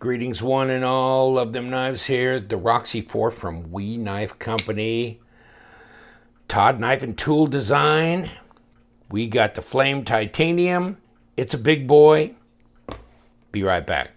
Greetings one and all of them knives here. The Roxy 4 from We Knife Company. Todd Knife and Tool Design. We got the flame titanium. It's a big boy. Be right back.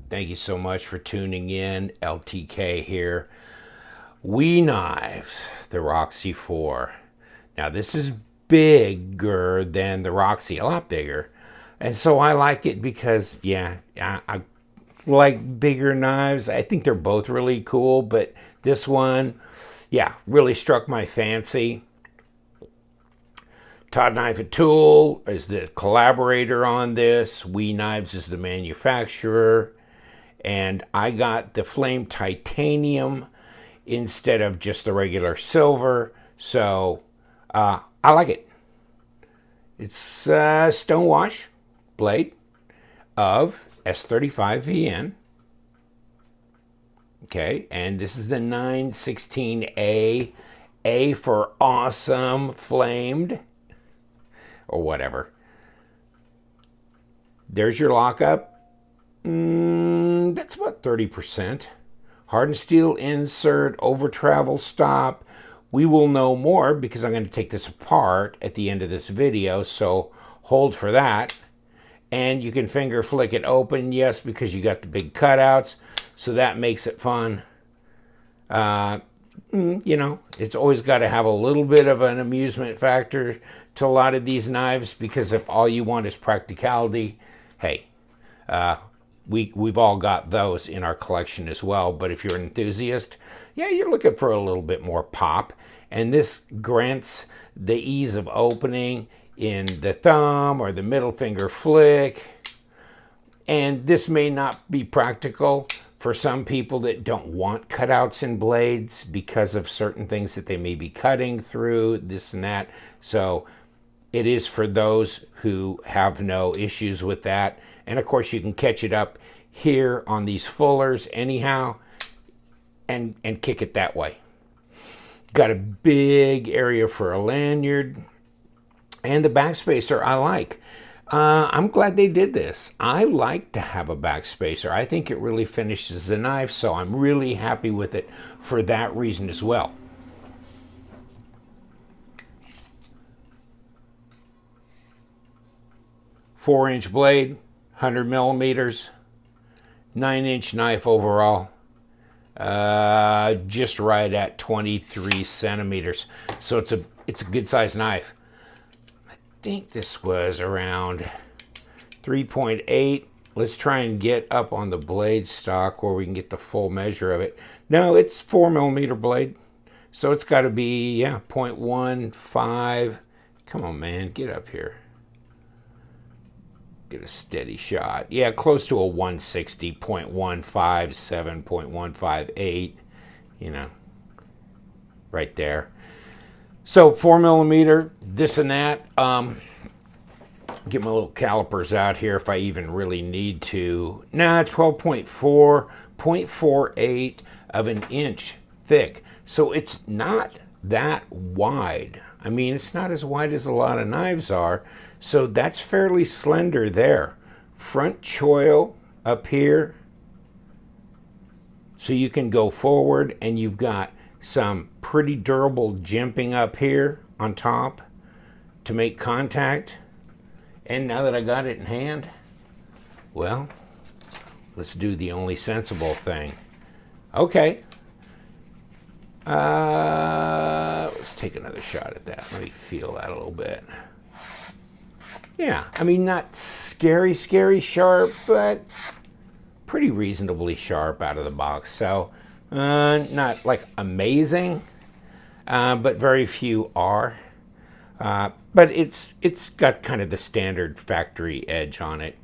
Thank you so much for tuning in. LTK here. We Knives, the Roxy 4. Now this is bigger than the Roxy, a lot bigger. And so I like it because, yeah, I like bigger knives. I think they're both really cool, but this one, yeah, really struck my fancy. Todd Knife and Tool is the collaborator on this. We Knives is the manufacturer. And I got the flame titanium instead of just the regular silver. So I like it. It's a stonewash blade of S35VN. Okay, and this is the 916A. A for awesome flamed. Or whatever. There's your lockup. That's about 30%. Hardened steel insert, over travel stop. We will know more because I'm going to take this apart at the end of this video, so hold for that. And you can finger flick it open, yes, because you got the big cutouts, so that makes it fun. You know, it's always got to have a little bit of an amusement factor to a lot of these knives, because if all you want is practicality, hey, we've all got those in our collection as well. But if you're an enthusiast, yeah, you're looking for a little bit more pop. And this grants the ease of opening in the thumb or the middle finger flick. And this may not be practical for some people that don't want cutouts in blades because of certain things that they may be cutting through, this and that. So it is for those who have no issues with that. And of course you can catch it up here on these fullers anyhow and kick it that way. Got a big area for a lanyard. And the backspacer I like. I'm glad they did this. I like to have a backspacer. I think it really finishes the knife, so I'm really happy with it for that reason as well. Four-inch blade, 100 millimeters, 9-inch knife overall, just right at 23 centimeters. So it's a good sized knife. I think this was around 3.8. Let's try and get up on the blade stock where we can get the full measure of it. No, it's 4 millimeter blade. So it's got to be, yeah, 0.15. Come on, man, get up here. Get a steady shot. Yeah, close to a 160, 0.157, 0.158, you know, right there. So 4 millimeter, this and that. Get my little calipers out here if I even really need to. Nah, 12.4, 0.48 of an inch thick. So it's not that wide. I mean, it's not as wide as a lot of knives are. So that's fairly slender there. Front choil up here. So you can go forward, and you've got some pretty durable jimping up here on top to make contact. And now that I got it in hand, well, let's do the only sensible thing. Okay. Let's take another shot at that. Let me feel that a little bit. Yeah, I mean, not scary sharp, but pretty reasonably sharp out of the box. So, not like amazing, but very few are. But it's got kind of the standard factory edge on it.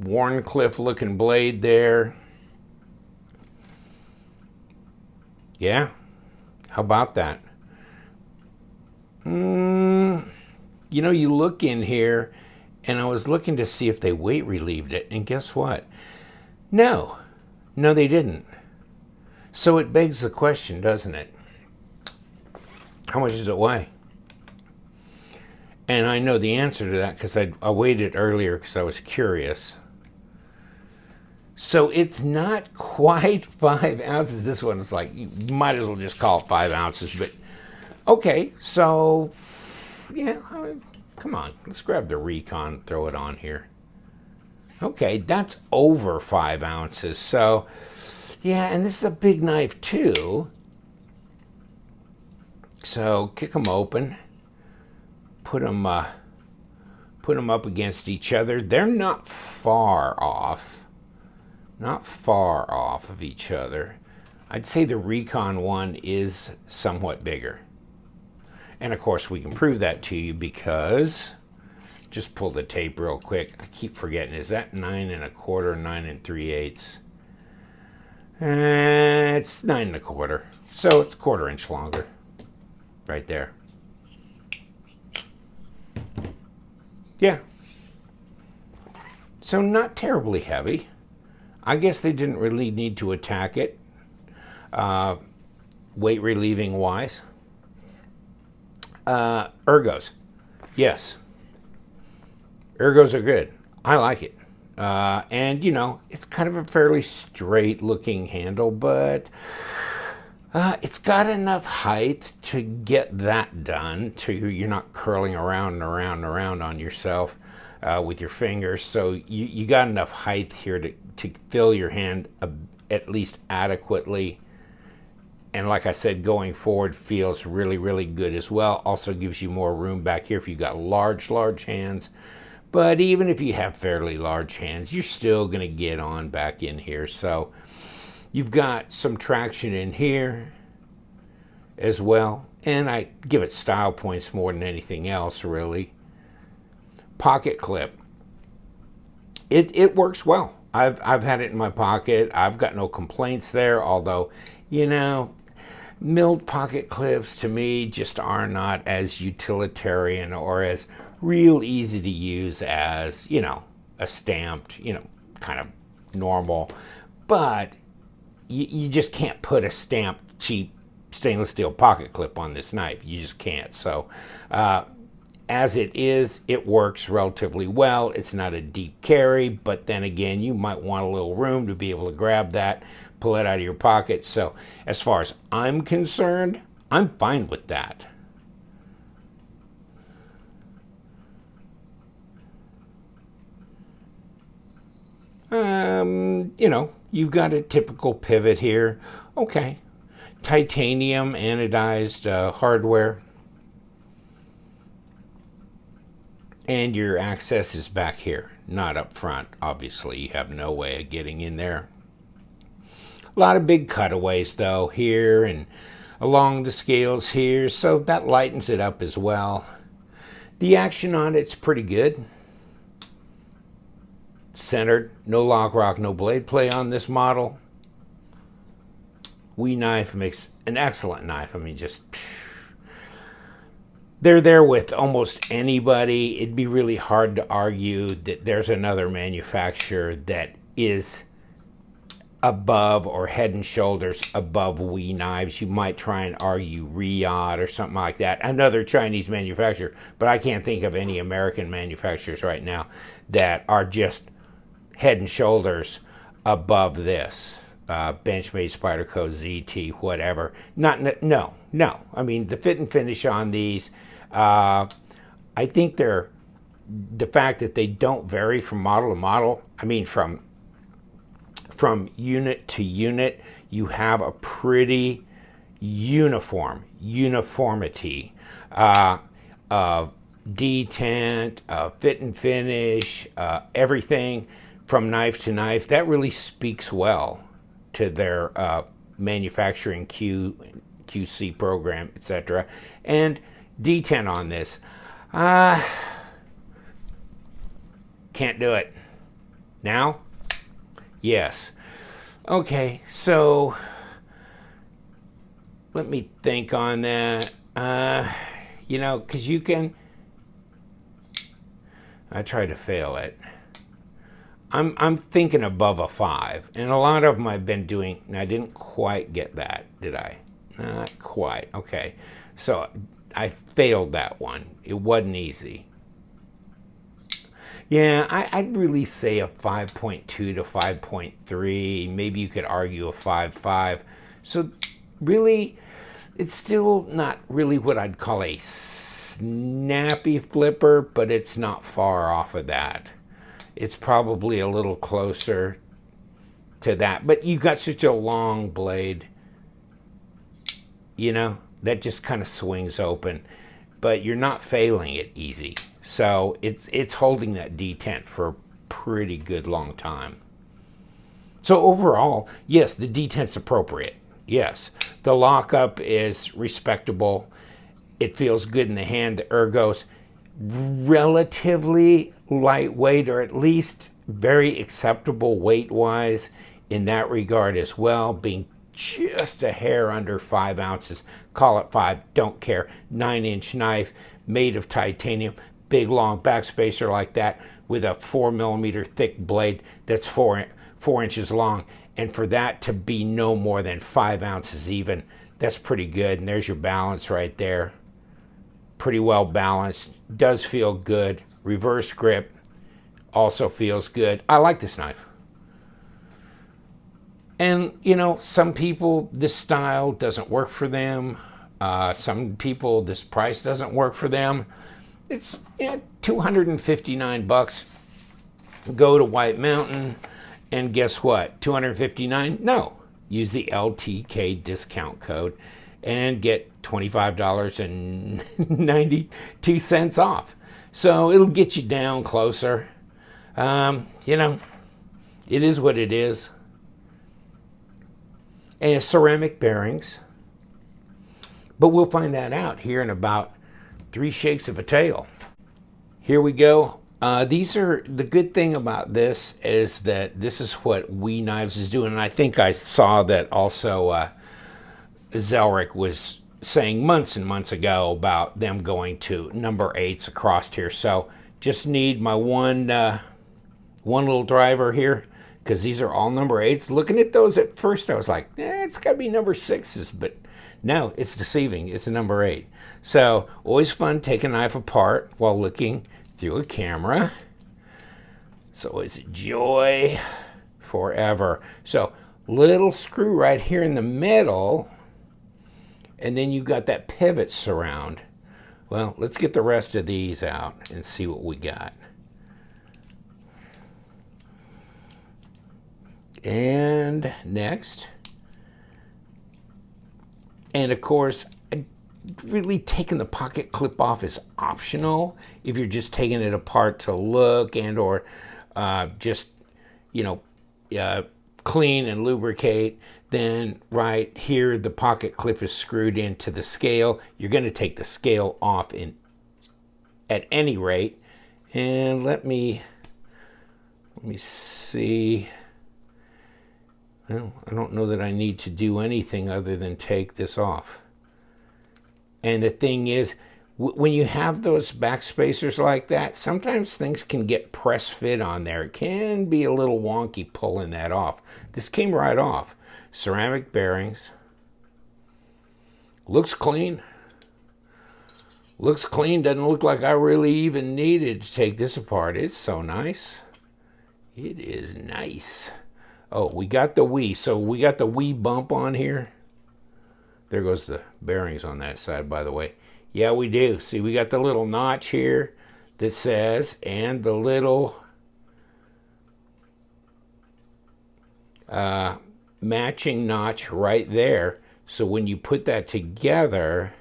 Warncliffe looking blade there. Yeah, how about that? You know, you look in here, and I was looking to see if they weight relieved it, and guess what? No, they didn't. So it begs the question, doesn't it? How much does it weigh? And I know the answer to that because I weighed it earlier because I was curious. So it's not quite 5 ounces. This one is like, you might as well just call it 5 ounces. But okay, so yeah, come on, let's grab the Recon, throw it on here. Okay, that's over 5 ounces. So yeah, and this is a big knife too. So kick them open, put them up against each other. They're not far off. Not far off of each other. I'd say the Recon one is somewhat bigger. And of course we can prove that to you because, just pull the tape real quick. I keep forgetting, is that 9 1/4, 9 3/8? It's 9 1/4. So it's 1/4 inch longer. Right there. Yeah. So not terribly heavy. I guess they didn't really need to attack it, weight relieving wise. Ergos. Yes. Ergos are good. I like it. And, you know, it's kind of a fairly straight looking handle, but it's got enough height to get that done, to you're not curling around and around and around on yourself with your fingers. So you got enough height here to fill your hand at least adequately. And like I said, going forward feels really, really good as well. Also gives you more room back here if you've got large hands. But even if you have fairly large hands, you're still going to get on back in here. So you've got some traction in here as well. And I give it style points more than anything else, really. Pocket clip. It works well. I've had it in my pocket. I've got no complaints there, although, you know, milled pocket clips to me just are not as utilitarian or as real easy to use as, you know, a stamped, you know, kind of normal. But you just can't put a stamped cheap stainless steel pocket clip on this knife. You just can't. So as it is, it works relatively well. It's not a deep carry, but then again, you might want a little room to be able to grab that, pull it out of your pocket. So as far as I'm concerned, I'm fine with that. You know, you've got a typical pivot here. Okay. Titanium anodized hardware. And your access is back here, not up front. Obviously, you have no way of getting in there. A lot of big cutaways, though, here and along the scales here, so that lightens it up as well. The action on it's pretty good. Centered, no lock rock, no blade play on this model. Knife makes an excellent knife. I mean, just they're there with almost anybody. It'd be really hard to argue that there's another manufacturer that is above or head and shoulders above knives. You might try and argue Riyadh or something like that, another Chinese manufacturer, but I can't think of any American manufacturers right now that are just head and shoulders above this. Benchmade, Spyderco, ZT, whatever. No. I mean, the fit and finish on these, I think the fact that they don't vary from model to model, I mean, from unit to unit, you have a pretty uniformity of detent, fit and finish, everything from knife to knife. That really speaks well to their manufacturing QC program, etc. And detent on this. Can't do it. Now? Yes. Okay, so let me think on that. You know, because you can... I tried to fail it. I'm thinking above a 5, and a lot of them I've been doing. And I didn't quite get that, did I? Not quite. Okay, so I failed that one. It wasn't easy. Yeah, I'd really say a 5.2 to 5.3. Maybe you could argue a 5.5. So really, it's still not really what I'd call a snappy flipper, but it's not far off of that. It's probably a little closer to that. But you got such a long blade, you know, that just kind of swings open. But you're not failing it easy. So it's holding that detent for a pretty good long time. So overall, yes, the detent's appropriate. Yes, the lockup is respectable. It feels good in the hand. The ergo's relatively lightweight, or at least very acceptable weight-wise in that regard as well, being just a hair under 5 ounces. Call it 5, don't care. 9-inch knife made of titanium, big long backspacer like that with a 4mm thick blade that's 4 inches long. And for that to be no more than 5 ounces even, that's pretty good. And there's your balance right there. Pretty well balanced. Does feel good. Reverse grip also feels good. I like this knife. And, you know, some people, this style doesn't work for them. Some people, this price doesn't work for them. It's $259. Go to White Mountain, and guess what? $259? No. Use the LTK discount code and get $25.92 off. So it'll get you down closer. You know, it is what it is. And it's ceramic bearings. But we'll find that out here in about 3 shakes of a tail. Here we go. These are, the good thing about this is that this is what We Knives is doing. And I think I saw that also Zelric was saying months and months ago about them going to number 8s across here. So just need my one little driver here, because these are all number 8s. Looking at those at first, I was like, it's got to be number 6s, but no, it's deceiving. It's a number 8. So always fun taking a knife apart while looking through a camera. It's always a joy forever. So little screw right here in the middle, and then you've got that pivot surround. Well, let's get the rest of these out and see what we got. And next. And of course, really taking the pocket clip off is optional if you're just taking it apart to look and or just, you know, clean and lubricate. Then right here, the pocket clip is screwed into the scale. You're going to take the scale off at any rate. And let me see. Well, I don't know that I need to do anything other than take this off. And the thing is, when you have those backspacers like that, sometimes things can get press fit on there. It can be a little wonky pulling that off. This came right off. Ceramic bearings. Looks clean. Looks clean. Doesn't look like I really even needed to take this apart. It's so nice. It is nice. Oh, we got the Wii. So we got the Wii bump on here. There goes the bearings on that side, by the way. Yeah, we do. See, we got the little notch here that says, and the little matching notch right there. So when you put that together,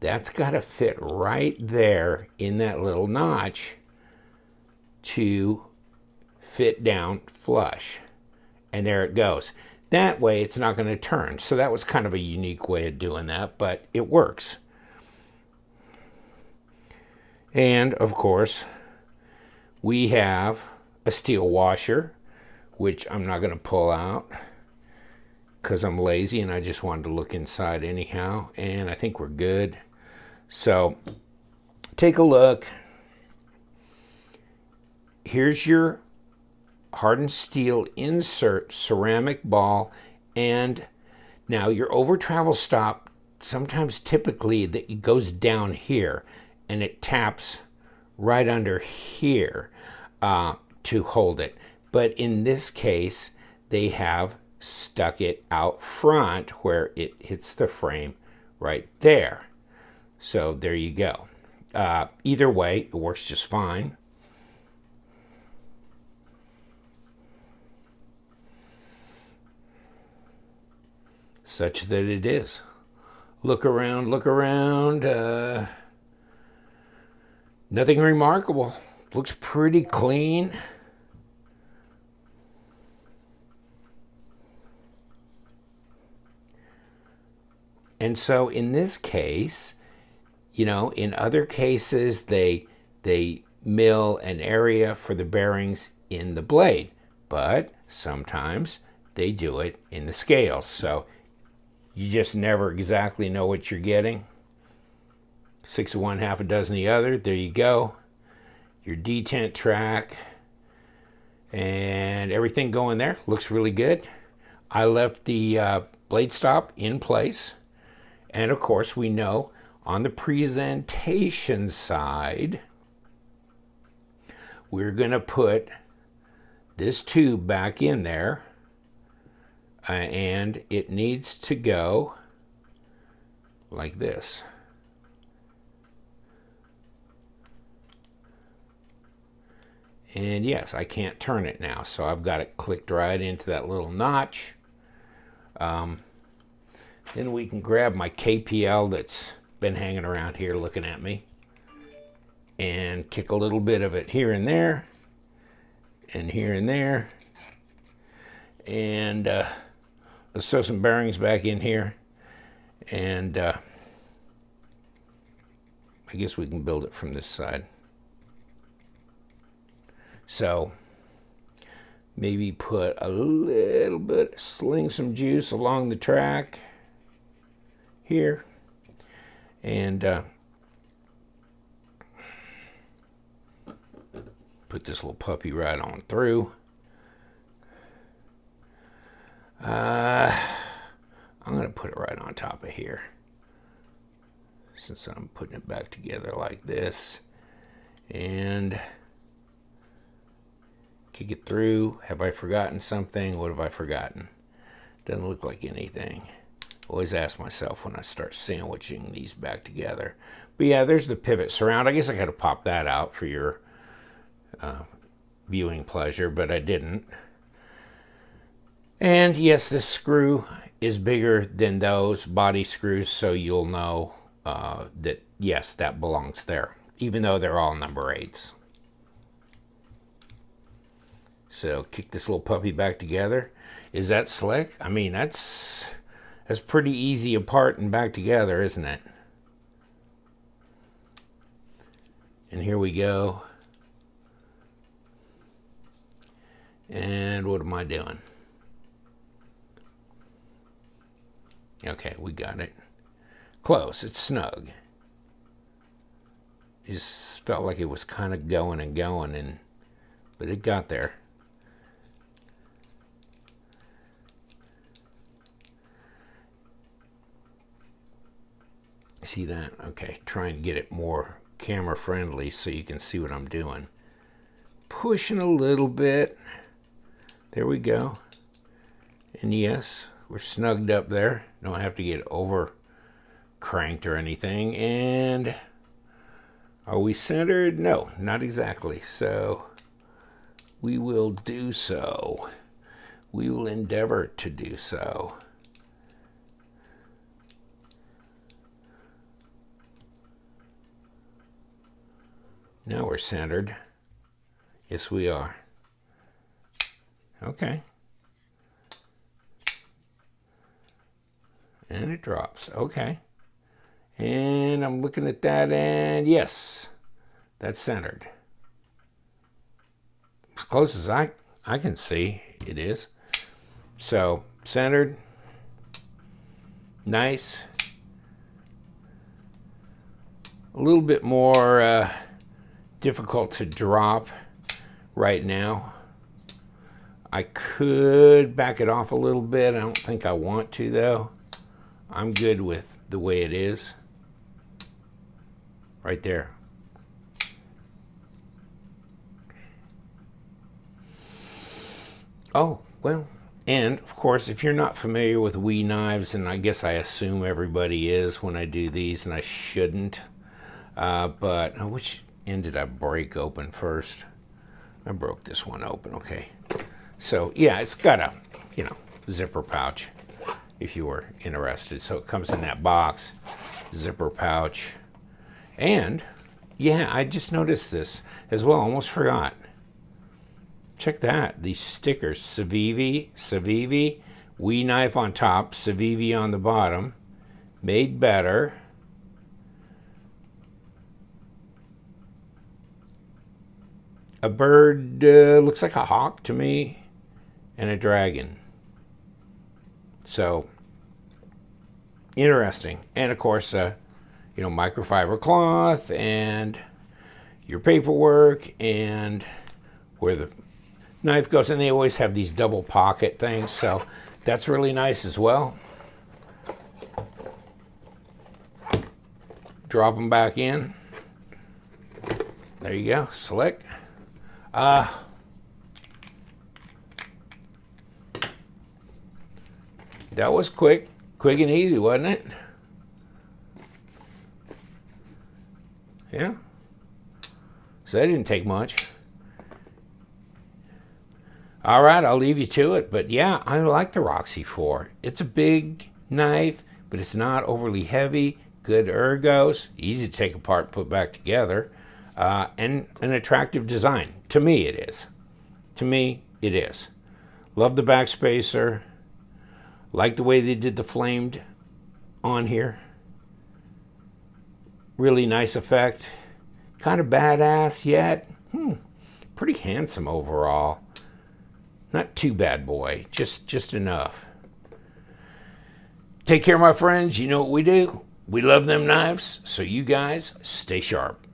that's got to fit right there in that little notch to fit down flush. And there it goes. That way it's not going to turn. So that was kind of a unique way of doing that, but it works. And of course, we have a steel washer, which I'm not going to pull out because I'm lazy and I just wanted to look inside anyhow. And I think we're good. So take a look. Here's your hardened steel insert ceramic ball. And now your over travel stop, sometimes typically it goes down here and it taps right under here to hold it. But in this case, they have stuck it out front where it hits the frame right there. So there you go. Either way, it works just fine. Such that it is. Look around, look around. Nothing remarkable. Looks pretty clean. And so in this case, you know, in other cases, they mill an area for the bearings in the blade, but sometimes they do it in the scales. So you just never exactly know what you're getting. 6 of one, half a dozen the other. There you go. Your detent track and everything going there. Looks really good. I left the blade stop in place. And of course, we know on the presentation side, we're going to put this tube back in there. And it needs to go like this. And yes, I can't turn it now, so I've got it clicked right into that little notch. Then we can grab my KPL that's been hanging around here looking at me and kick a little bit of it here and there and here and there. And let's throw some bearings back in here. And I guess we can build it from this side. So maybe put a little bit, sling some juice along the track here, and put this little puppy right on through. I'm going to put it right on top of here, since I'm putting it back together like this, and kick it through. Have I forgotten something? What have I forgotten? Doesn't look like anything. Always ask myself when I start sandwiching these back together. But yeah, there's the pivot surround. I guess I got to pop that out for your viewing pleasure, but I didn't. And yes, this screw is bigger than those body screws, so you'll know that yes, that belongs there, even though they're all number 8s. So kick this little puppy back together. Is that slick? I mean, that's pretty easy apart and back together, isn't it? And here we go. And what am I doing? Okay, we got it. Close, it's snug. It just felt like it was kind of going and going, but it got there. See that? Okay, try and get it more camera friendly so you can see what I'm doing. Pushing a little bit. There we go. And yes, we're snugged up there. Don't have to get over cranked or anything. And are we centered? No, not exactly. So we will do so. We will endeavor to do so. Now we're centered. Yes, we are. Okay. And it drops. Okay. And I'm looking at that, and yes, that's centered. As close as I can see, it is. So, centered. Nice. A little bit more difficult to drop right now. I could back it off a little bit. I don't think I want to, though. I'm good with the way it is. Right there. Oh, well, and of course, if you're not familiar with Wee knives, and I guess I assume everybody is when I do these, and I shouldn't, but which end did I break open first? I broke this one open, okay. So yeah, it's got a, zipper pouch if you were interested. So it comes in that box, zipper pouch. And yeah, I just noticed this as well, almost forgot. Check that, these stickers, Civivi, Wee knife on top, Civivi on the bottom, made better. A bird, looks like a hawk to me, and a dragon. So, interesting. And of course, microfiber cloth, and your paperwork, and where the knife goes, and they always have these double pocket things, so that's really nice as well. Drop them back in. There you go, slick. That was quick and easy, wasn't it? Yeah. So that didn't take much. All right, I'll leave you to it. But yeah, I like the Roxy 4. It's a big knife, but it's not overly heavy. Good ergos, easy to take apart, put back together, and an attractive design. To me, it is. To me, it is. Love the back spacer. Like the way they did the flamed on here. Really nice effect. Kind of badass yet. Pretty handsome overall. Not too bad, boy. Just enough. Take care, my friends. You know what we do. We love them knives, so you guys stay sharp.